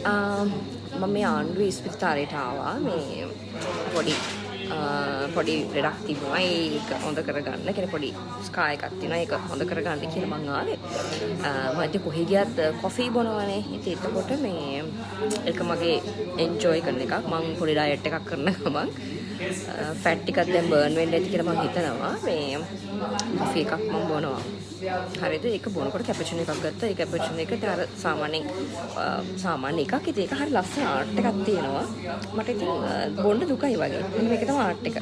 මම මේ ආණ්ඩුවේ ඉස්පිරිතාලයට ආවා මේ පොඩි ලෙඩක් තිබුණා ඒක හොඳ කරගන්න කියන පොඩි ස්කා එකක් තියෙනවා ඒක හොඳ කරගන්න කියලා මං ආවේ මම ඉතින් කොහේ ගියත් කොෆි බොනවනේ ඉතින් එතකොට මේ ඒක මගේ එන්ජොයි කරන එකක් මං පොඩි ඩයට් එකක් කරන ගමන් ෆැට් ටිකක් දැන් බර්න් වෙන්න ඇති කියලා මං හිතනවා මේ කොෆි එකක් මං බොනවා හරිද ඒක බොනකොට කැපචිනෝ එකක් ගත්තා ඒ කැපචිනෝ එකට අර සාමාන්‍ය එකක් ඉතින් ඒක හරි ලස්සන ආර්ට් එකක් තියෙනවා මට ඉතින් බොන්න දුකයි වගේ මෙන්න මේක තමයි ආර්ට් එක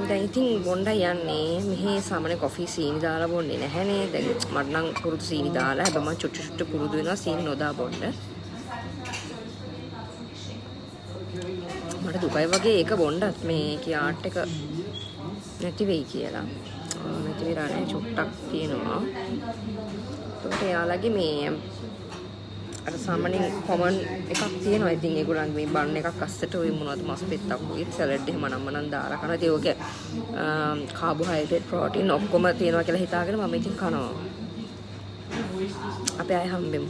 දැන් ඉතින් බොණ්ඩයි යන්නේ මෙහි සාමාන්‍ය කොෆි සීනි දාලා බොන්නේ නැහැනේ දැන් මට නම් පුරුදු සීනි දාලා හැබැයි මම චුට්ටු පුරුදු වෙනවා සීනි නොදා බොන්න මට දුකයි වගේ ඒක බොණ්ඩත් මේ කී ආර්ට් එක නැති වෙයි කියලා නැති විරානේ චුට්ටක් තියෙනවා එතකොට එයාලගේ මේ අර සාමාන්‍යයෙන් කොමන් එකක් තියෙනවා ඉතින් ඒගොල්ලන්ගේ මේ බන් එකක් අස්සට ඔය මොනවද මස් පෙත්තක් වගේ සලාඩ් එහෙම නම් දාලා කරනවා ඉතින් ඕකේ කාබෝහයිඩ්‍රේට් ප්‍රෝටීන් ඔක්කොම තියෙනවා කියලා හිතාගෙන මම ඉතින් කනවා අපි ආයෙ හම්බෙමු